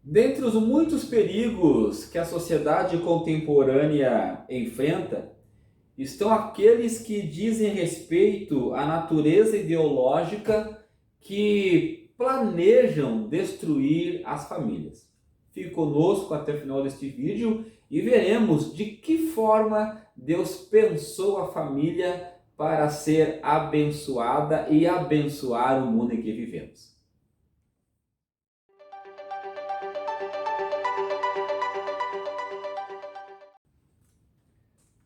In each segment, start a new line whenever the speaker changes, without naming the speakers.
Dentre os muitos perigos que a sociedade contemporânea enfrenta, estão aqueles que dizem respeito à natureza ideológica que planejam destruir as famílias. Fique conosco até o final deste vídeo e veremos de que forma Deus pensou a família para ser abençoada e abençoar o mundo em que vivemos.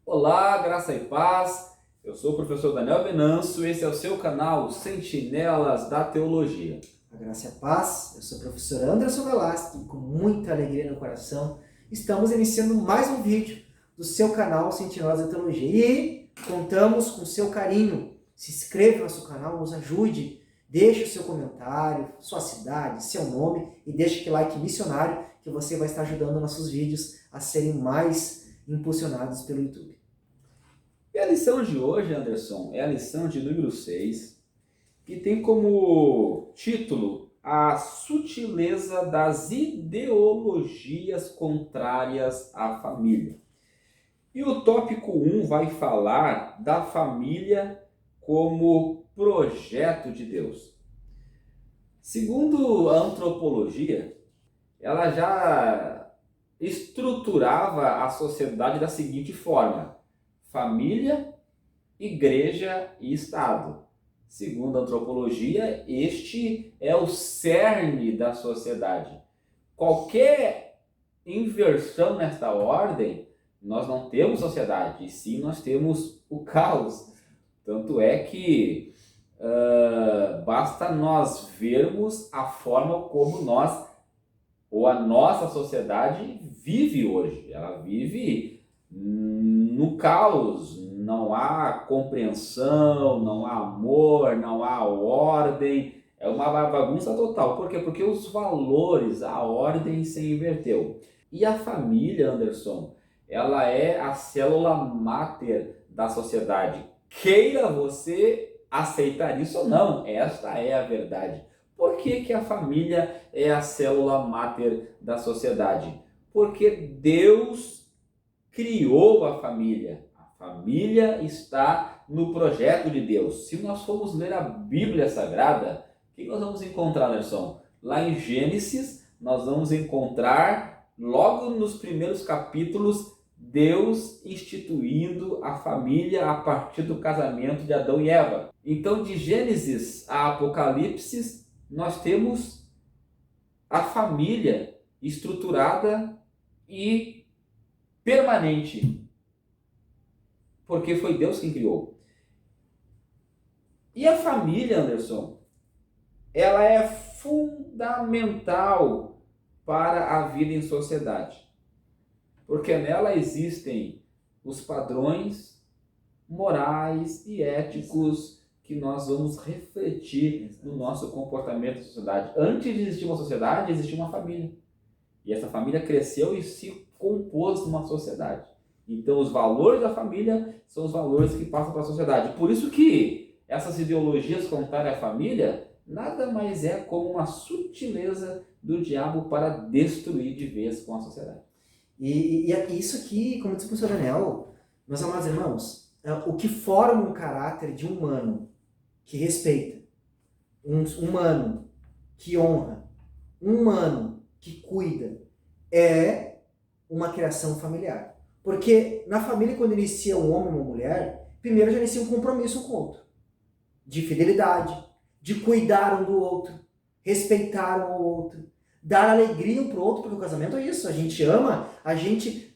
Olá, graça e paz. Eu sou o professor Daniel Venâncio, esse é o seu canal Sentinelas da Teologia.
A graça e a paz, eu sou o professor Anderson Velasco e com muita alegria no coração estamos iniciando mais um vídeo do seu canal Sentinelas da Teologia e contamos com o seu carinho. Se inscreva no nosso canal, nos ajude, deixe o seu comentário, sua cidade, seu nome e deixe aquele like missionário que você vai estar ajudando nossos vídeos a serem mais impulsionados pelo YouTube.
E a lição de hoje, Anderson, é a lição de número 6, que tem como título A Sutileza das Ideologias Contrárias à Família. E o tópico 1 vai falar da família como projeto de Deus. Segundo a antropologia, ela já estruturava a sociedade da seguinte forma: família, igreja e Estado. Segundo a antropologia, este é o cerne da sociedade. Qualquer inversão nesta ordem, nós não temos sociedade, e sim nós temos o caos. Tanto é que basta nós vermos a forma como nós, ou a nossa sociedade, vive hoje. Ela vive no caos, não há compreensão, não há amor, não há ordem, é uma bagunça total. Por quê? Porque os valores, a ordem se inverteu. E a família, Anderson, ela é a célula máter da sociedade. Queira você aceitar isso ou não, esta é a verdade. Por que a família é a célula máter da sociedade? Porque Deus criou a família. A família está no projeto de Deus. Se nós formos ler a Bíblia Sagrada, o que nós vamos encontrar, Anderson? Lá em Gênesis, nós vamos encontrar, logo nos primeiros capítulos, Deus instituindo a família a partir do casamento de Adão e Eva. Então, de Gênesis a Apocalipse, nós temos a família estruturada e permanente, porque foi Deus quem criou. E a família, Anderson, ela é fundamental para a vida em sociedade, porque nela existem os padrões morais e éticos que nós vamos refletir no nosso comportamento na sociedade. Antes de existir uma sociedade, existia uma família. E essa família cresceu e se compôs numa sociedade. Então, os valores da família são os valores que passam para a sociedade. Por isso que essas ideologias contrárias à família nada mais é como uma sutileza do diabo para destruir de vez com a sociedade.
E isso aqui, como disse o professor Daniel, meus amados irmãos, o que forma um caráter de um humano que respeita, um humano que honra, um humano que cuida, é uma criação familiar. Porque na família, quando inicia um homem e uma mulher, primeiro já inicia um compromisso com o outro, de fidelidade, de cuidar um do outro, respeitar um ao outro, dar alegria um pro outro, porque o casamento é isso, a gente ama,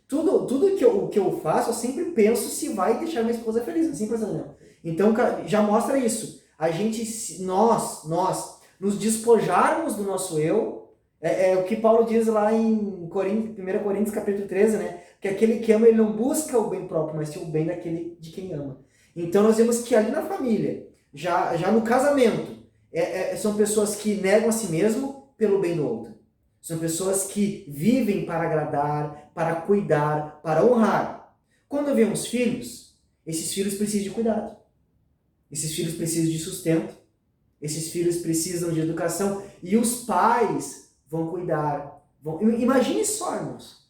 tudo que eu faço, eu sempre penso se vai deixar minha esposa feliz, assim, por exemplo. Então já mostra isso. Nós nos despojarmos do nosso eu, é o que Paulo diz lá em 1 Coríntios capítulo 13, né? Que aquele que ama, ele não busca o bem próprio, mas sim o bem daquele de quem ama. Então nós vemos que ali na família, já no casamento, são pessoas que negam a si mesmo pelo bem do outro. São pessoas que vivem para agradar, para cuidar, para honrar. Quando vemos filhos, esses filhos precisam de cuidado. Esses filhos precisam de sustento. Esses filhos precisam de educação. E os pais vão cuidar, Imagine só, irmãos,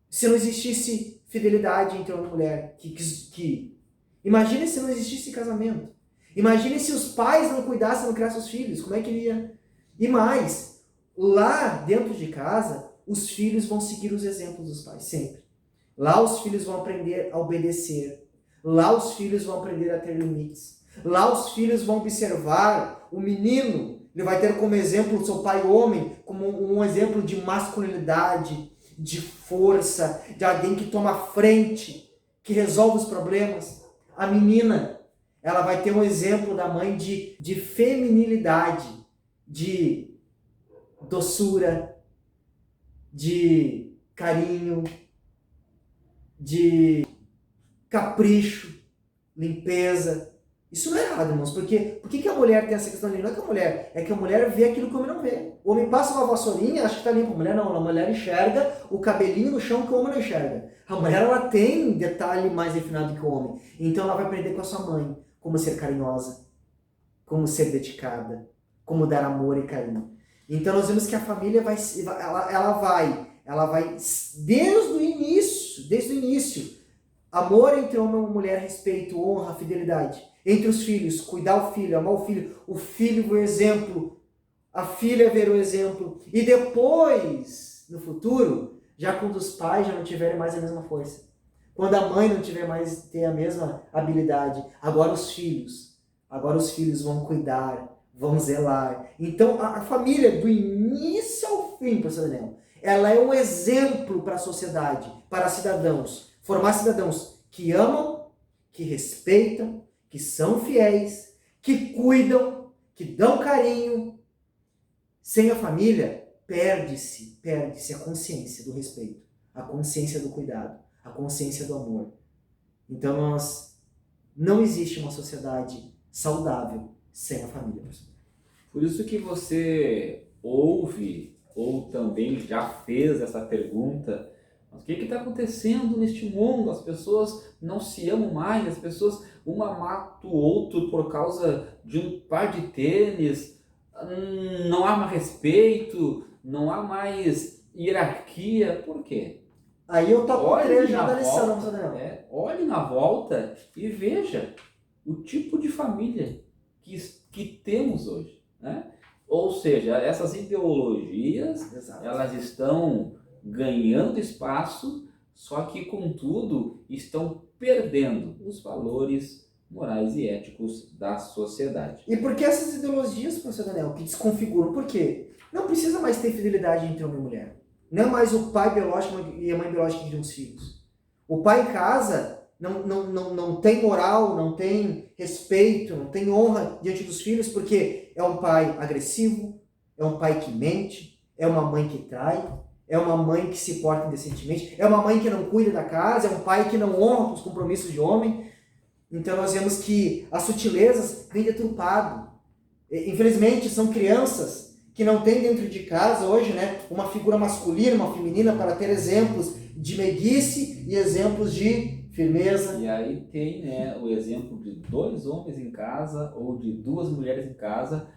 se não existisse fidelidade entre homem e mulher. Imagine se não existisse casamento. Imagine se os pais não cuidassem, não criassem os filhos. Como é que iria? E mais, lá dentro de casa, os filhos vão seguir os exemplos dos pais, sempre. Lá os filhos vão aprender a obedecer. Lá os filhos vão aprender a ter limites. Lá os filhos vão observar o menino. Ele vai ter como exemplo o seu pai homem, como um exemplo de masculinidade, de força, de alguém que toma frente, que resolve os problemas. A menina, ela vai ter um exemplo da mãe de feminilidade, de doçura, de carinho, de capricho, limpeza. Isso não é errado, irmãos, porque por que a mulher tem essa questão ali? Não é que a mulher, é que a mulher vê aquilo que o homem não vê. O homem passa uma vassourinha, acha que tá limpo. A mulher não, a mulher enxerga o cabelinho no chão que o homem não enxerga. A mulher, ela tem detalhe mais refinado que o homem. Então ela vai aprender com a sua mãe como ser carinhosa, como ser dedicada, como dar amor e carinho. Então nós vemos que a família ela vai desde o início, amor entre homem e mulher, respeito, honra, fidelidade. Entre os filhos, cuidar o filho, amar o filho ver o exemplo, a filha ver o exemplo. E depois, no futuro, já quando os pais já não tiverem mais a mesma força, quando a mãe não tiver mais ter a mesma habilidade, agora os filhos vão cuidar, vão zelar. Então a família, do início ao fim, pastor Daniel, ela é um exemplo para a sociedade, para cidadãos, formar cidadãos que amam, que respeitam, que são fiéis, que cuidam, que dão carinho. Sem a família, perde-se a consciência do respeito, a consciência do cuidado, a consciência do amor. Então não existe uma sociedade saudável sem a família.
Por isso que você ouve ou também já fez essa pergunta: mas o que está acontecendo neste mundo? As pessoas não se amam mais, as pessoas, uma mata o outro por causa de um par de tênis, não há mais respeito, não há mais hierarquia. Por quê?
Aí eu toco o trecho da lição, não, Daniel.
Olhe na volta e veja o tipo de família que temos hoje, né? Ou seja, essas ideologias,
Exato,
elas estão ganhando espaço, só que, contudo, estão perdendo os valores morais e éticos da sociedade.
E por que essas ideologias, professor Daniel, que desconfiguram? Por quê? Não precisa mais ter fidelidade entre homem e mulher. Não é mais o pai biológico e a mãe biológica que criam os filhos. O pai em casa não tem moral, não tem respeito, não tem honra diante dos filhos, porque é um pai agressivo, é um pai que mente, é uma mãe que trai, é uma mãe que se porta indecentemente, é uma mãe que não cuida da casa, é um pai que não honra os compromissos de homem. Então nós vemos que as sutilezas vêm deturpado. Infelizmente são crianças que não têm dentro de casa hoje, né, uma figura masculina, uma feminina, para ter exemplos de meiguice e exemplos de firmeza.
E aí tem, né, o exemplo de 2 homens em casa ou de 2 mulheres em casa.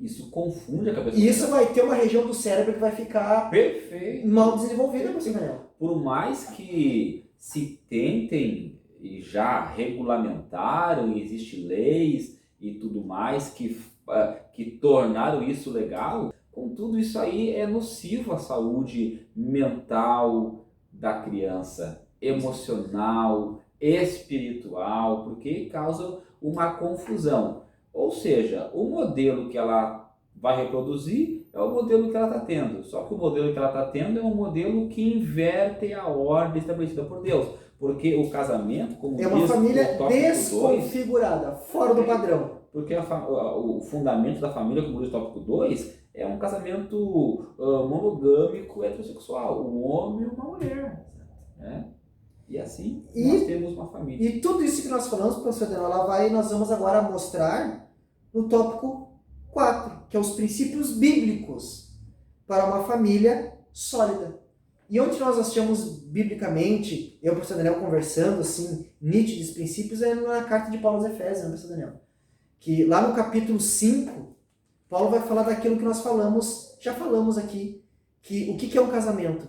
Isso confunde a cabeça.
E isso vai ter uma região do cérebro que vai ficar
perfeito,
mal desenvolvida, professor Daniel.
Por mais que se tentem e já regulamentaram, e existem leis e tudo mais que tornaram isso legal, contudo isso aí é nocivo à saúde mental da criança, emocional, espiritual, porque causa uma confusão. Ou seja, o modelo que ela vai reproduzir é o modelo que ela está tendo. Só que o modelo que ela está tendo é um modelo que inverte a ordem estabelecida por Deus. Porque o casamento, como
é uma
diz
família
o tópico
desconfigurada, 2, fora do padrão.
Porque o fundamento da família, como diz o tópico 2, é um casamento monogâmico heterossexual. Um homem e uma mulher. Né? E assim nós temos uma família.
E tudo isso que nós falamos, professor Daniel, nós vamos agora mostrar no tópico 4, que é os princípios bíblicos para uma família sólida. E onde nós achamos biblicamente, eu e o professor Daniel conversando, assim, nítidos princípios, é na carta de Paulo aos Efésios, né, professor Daniel? Que lá no capítulo 5, Paulo vai falar daquilo que nós já falamos aqui, que o que é um casamento.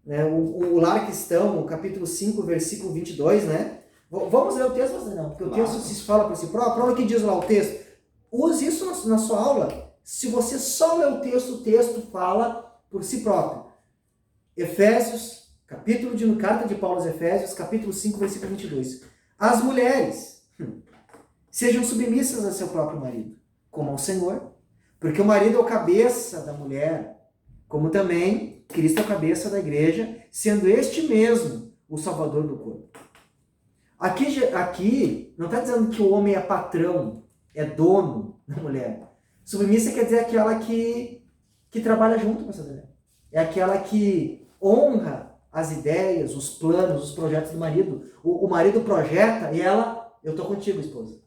Né? O Lar Cristão, o capítulo 5, versículo 22, né? Vamos ler o texto, não, porque o texto se fala por si próprio. Olha o que diz lá o texto. Use isso na sua aula. Se você só ler o texto fala por si próprio. Efésios, carta de Paulo aos Efésios, capítulo 5, versículo 22. As mulheres sejam submissas a seu próprio marido, como ao Senhor, porque o marido é o cabeça da mulher, como também Cristo é o cabeça da igreja, sendo este mesmo o salvador do corpo. Aqui não está dizendo que o homem é patrão, é dono da mulher. Submissa quer dizer aquela que trabalha junto com essa mulher. É aquela que honra as ideias, os planos, os projetos do marido. O marido projeta e ela, eu estou contigo, esposa.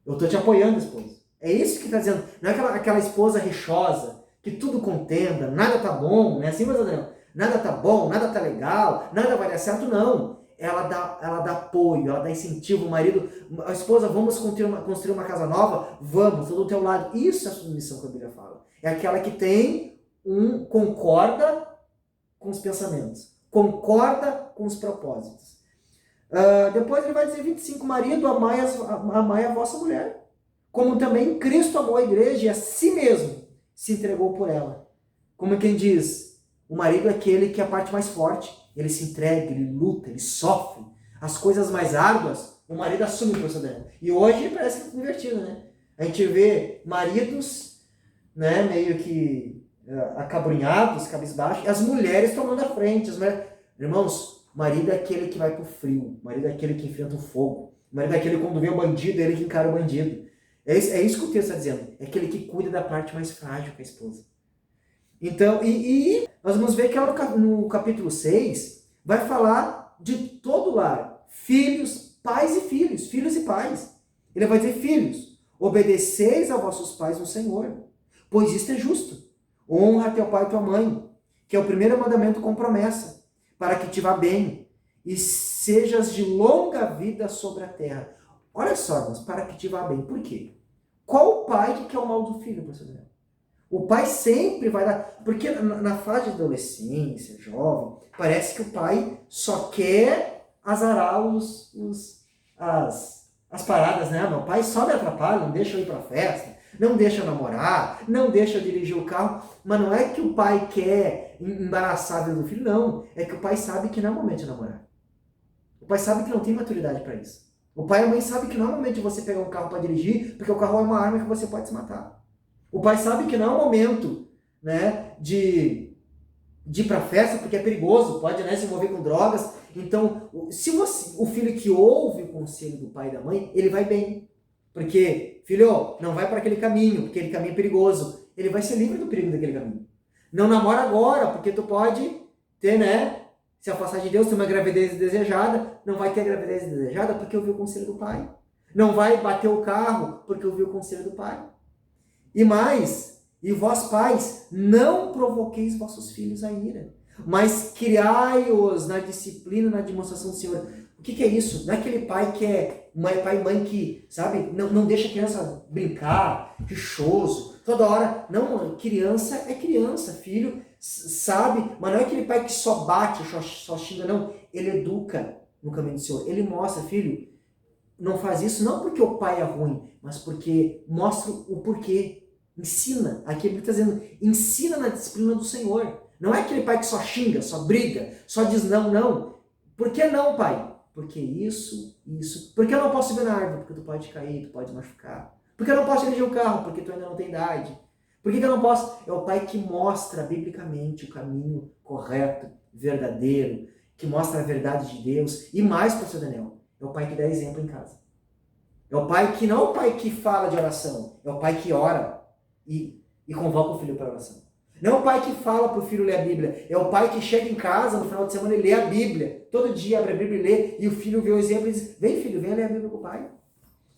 Eu estou te apoiando, esposa. É isso que está dizendo. Não é aquela esposa rixosa, que tudo contenda, nada tá bom, né? Assim, mas não. Nada tá bom, nada tá legal, nada vai dar certo, não. Ela dá apoio, ela dá incentivo, o marido, a esposa, vamos construir uma casa nova? Vamos, estou do teu lado. Isso é a submissão que a Bíblia fala. É aquela que concorda com os pensamentos, concorda com os propósitos. Depois ele vai dizer 25, marido, amai a vossa mulher, como também Cristo amou a igreja e a si mesmo se entregou por ela. Como quem diz, o marido é aquele que é a parte mais forte, ele se entrega, ele luta, ele sofre. As coisas mais árduas, o marido assume o peso dela. E hoje parece que é invertido, né? A gente vê maridos, né, meio que acabrunhados, cabisbaixos, e as mulheres tomando a frente. Irmãos, marido é aquele que vai pro frio, marido é aquele que enfrenta o fogo, marido é aquele que quando vê o bandido, é ele que encara o bandido. É isso que o texto está dizendo. É aquele que cuida da parte mais frágil que a esposa. Então, e nós vamos ver que no capítulo 6 vai falar de todo o lar. Filhos, pais e filhos, filhos e pais. Ele vai dizer, filhos, obedeceis a vossos pais no Senhor, pois isto é justo. Honra teu pai e tua mãe, que é o primeiro mandamento com promessa, para que te vá bem e sejas de longa vida sobre a terra. Olha só, irmãos, para que te vá bem. Por quê? Qual o pai que quer o mal do filho, professor Daniel? O pai sempre vai dar... Porque na fase de adolescência, jovem, parece que o pai só quer azarar as paradas, né? Meu pai só me atrapalha, não deixa eu ir pra festa, não deixa eu namorar, não deixa eu dirigir o carro. Mas não é que o pai quer embaraçar a vida do filho, não. É que o pai sabe que não é o momento de namorar. O pai sabe que não tem maturidade para isso. O pai e a mãe sabem que não é o momento de você pegar um carro para dirigir, porque o carro é uma arma que você pode se matar. O pai sabe que não é o momento, né, de ir para festa, porque é perigoso, pode, né, se envolver com drogas. Então, se o filho que ouve o conselho do pai e da mãe, ele vai bem. Porque, filho, não vai para aquele caminho, porque aquele caminho é perigoso. Ele vai ser livre do perigo daquele caminho. Não namora agora, porque tu pode ter, né, se afastar de Deus, ter uma gravidez desejada. Não vai ter gravidez desejada porque ouviu o conselho do pai. Não vai bater o carro porque ouviu o conselho do pai. E mais, e vós pais, não provoqueis vossos filhos a ira, mas criai-os na disciplina, na demonstração do Senhor. O que é isso? Não é aquele pai que é pai e mãe que, sabe, não deixa a criança brincar, rixoso, toda hora. Não, criança é criança, filho sabe, mas não é aquele pai que só bate, só xinga, não. Ele educa no caminho do Senhor. Ele mostra, filho, não faz isso não porque o pai é ruim, mas porque mostra o porquê. Ensina. Aqui ele está dizendo, ensina na disciplina do Senhor. Não é aquele pai que só xinga, só briga, só diz não. Por que não, pai? Porque isso. Por que eu não posso subir na árvore? Porque tu pode cair, tu pode machucar. Por que eu não posso dirigir o carro? Porque tu ainda não tem idade. Por que eu não posso? É o pai que mostra biblicamente o caminho correto, verdadeiro, que mostra a verdade de Deus. E mais, pastor Daniel, é o pai que dá exemplo em casa. É o pai que não é o pai que fala de oração, é o pai que ora e convoca o filho para oração. Não é o pai que fala para o filho ler a Bíblia, é o pai que chega em casa no final de semana e lê a Bíblia. Todo dia abre a Bíblia e lê, e o filho vê o exemplo e diz, vem filho, vem ler a Bíblia com o pai.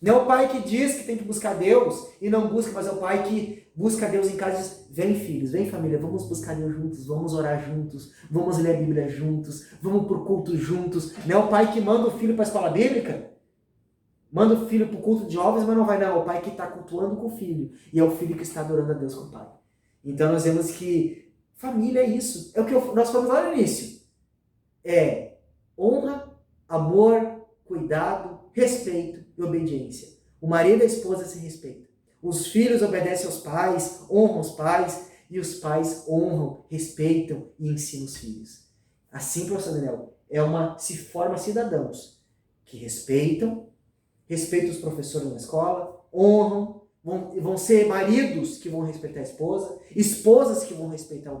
Não é o pai que diz que tem que buscar Deus e não busca, mas é o pai que busca Deus em casa e diz, vem filhos, vem família, vamos buscar Deus juntos, vamos orar juntos, vamos ler a Bíblia juntos, vamos para o culto juntos. Não é o pai que manda o filho para a escola bíblica, manda o filho para o culto de jovens, mas não vai não, é o pai que está cultuando com o filho, e é o filho que está adorando a Deus com o pai. Então nós vemos que Família é isso. É o que nós falamos lá no início. É honra, amor, cuidado, respeito e obediência. O marido e a esposa se respeitam. Os filhos obedecem aos pais, honram os pais, e os pais honram, respeitam e ensinam os filhos. Assim, professor Daniel, se forma cidadãos que respeitam os professores na escola, honram, vão ser maridos que vão respeitar a esposa, esposas que vão respeitar os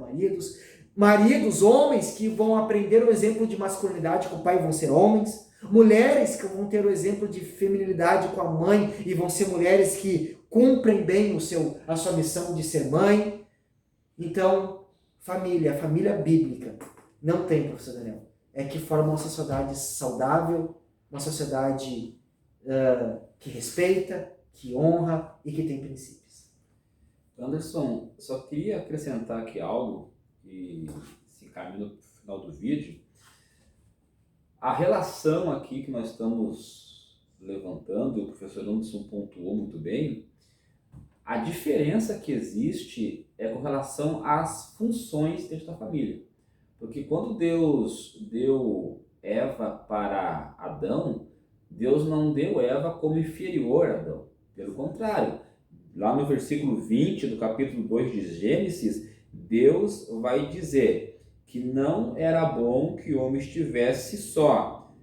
maridos, homens que vão aprender o exemplo de masculinidade com o pai e vão ser homens, mulheres que vão ter o exemplo de feminilidade com a mãe e vão ser mulheres que cumprem bem a sua missão de ser mãe. Então, a família bíblica, não tem, professor Daniel, é que forma uma sociedade saudável, uma sociedade que respeita, que honra e que tem princípios.
Anderson, só queria acrescentar aqui algo que se encaminha no final do vídeo. A relação aqui que nós estamos levantando, e o professor Anderson pontuou muito bem, a diferença que existe é com relação às funções dentro da família. Porque quando Deus deu Eva para Adão, Deus não deu Eva como inferior a Adão. Pelo contrário, lá no versículo 20 do capítulo 2 de Gênesis, Deus vai dizer que não era bom que o homem estivesse só.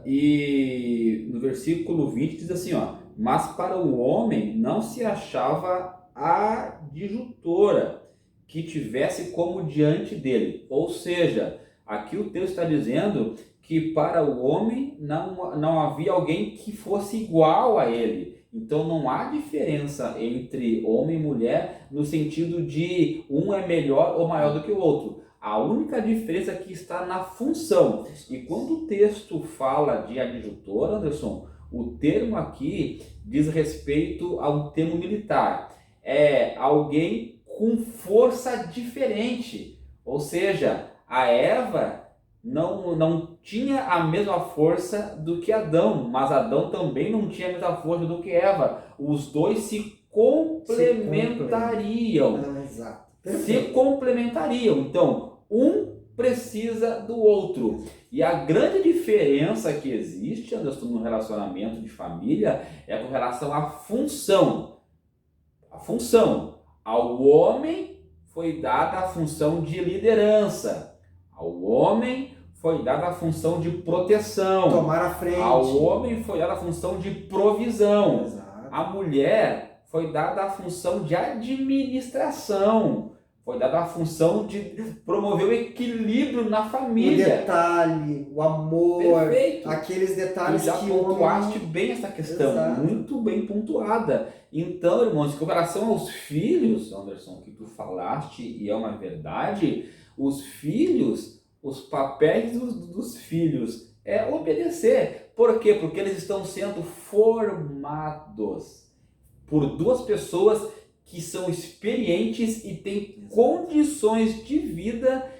E no versículo 20 diz assim, mas para o homem não se achava adjutora que tivesse como diante dele. Ou seja, aqui o texto está dizendo que para o homem não havia alguém que fosse igual a ele. Então não há diferença entre homem e mulher no sentido de um é melhor ou maior do que o outro. A única diferença aqui está na função. E quando o texto fala de adjutor, Anderson, o termo aqui diz respeito a um termo militar. É alguém com força diferente. Ou seja, a Eva não tinha a mesma força do que Adão, mas Adão também não tinha a mesma força do que Eva. Os dois se complementariam.
Exato.
Se complementariam. Então, um precisa do outro. E a grande diferença que existe, Anderson, no relacionamento de família é com relação à função. A função. Ao homem foi dada a função de liderança. Ao homem foi dada a função de proteção.
Tomar a frente.
Ao homem foi dada a função de provisão.
Exato.
A mulher foi dada a função de administração. Foi dada a função de promover o equilíbrio na família.
O detalhe, o amor,
perfeito.
Aqueles detalhes
já
que
pontuaste bem essa questão,
exato,
muito bem pontuada. Então, irmãos, com relação aos filhos, Anderson, que tu falaste, e é uma verdade, os filhos, os papéis dos filhos é obedecer. Por quê? Porque eles estão sendo formados por duas pessoas que são experientes e têm condições de vida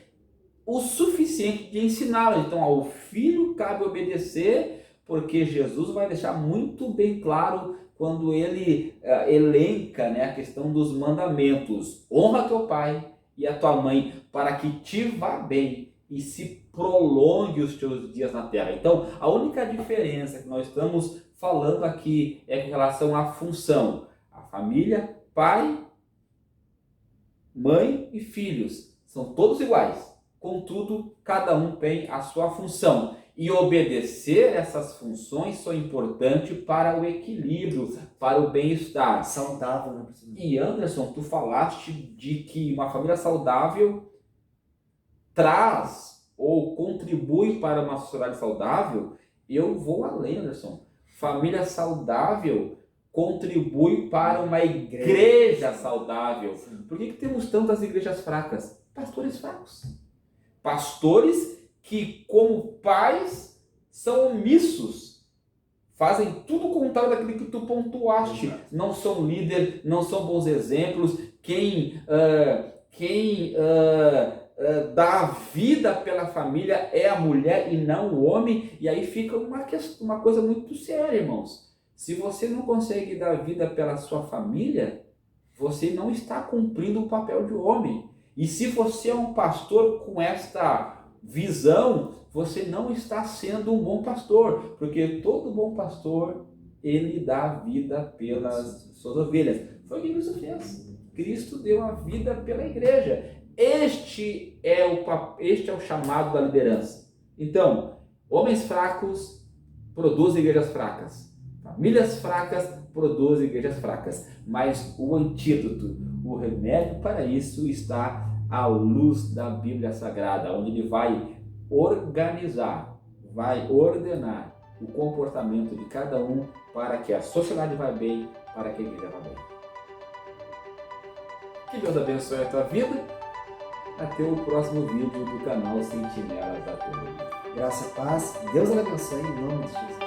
o suficiente de ensiná-los. Então, ao filho cabe obedecer, porque Jesus vai deixar muito bem claro quando ele elenca, a questão dos mandamentos. Honra teu pai e a tua mãe, para que te vá bem e se prolongue os teus dias na terra. Então, a única diferença que nós estamos falando aqui é com relação à função. A família, pai, mãe e filhos são todos iguais. Contudo, cada um tem a sua função. E obedecer essas funções são importantes para o equilíbrio, para o bem-estar.
Saudável, né?
E Anderson, tu falaste de que uma família saudável traz ou contribui para uma sociedade saudável. Eu vou além, Anderson. Família saudável contribui para uma igreja saudável. Por que temos tantas igrejas fracas? Pastores fracos. Pastores que, como pais, são omissos. Fazem tudo o contrário daquilo que tu pontuaste. Exato. Não são líder, não são bons exemplos. Quem dá a vida pela família é a mulher e não o homem. E aí fica uma coisa muito séria, irmãos. Se você não consegue dar vida pela sua família, você não está cumprindo o papel de homem. E se você é um pastor com esta visão, você não está sendo um bom pastor, porque todo bom pastor, ele dá a vida pelas suas ovelhas. Foi o que Cristo fez. Cristo deu a vida pela igreja. Este é o chamado da liderança. Então, homens fracos produzem igrejas fracas. Famílias fracas produzem igrejas fracas. Mas o antídoto, o remédio para isso está à luz da Bíblia Sagrada, onde ele vai organizar, vai ordenar o comportamento de cada um para que a sociedade vá bem, para que a igreja vá bem. Que Deus abençoe a tua vida. Até o próximo vídeo do canal Sentinelas da Teologia.
Graça e paz. Deus abençoe em nome de Jesus.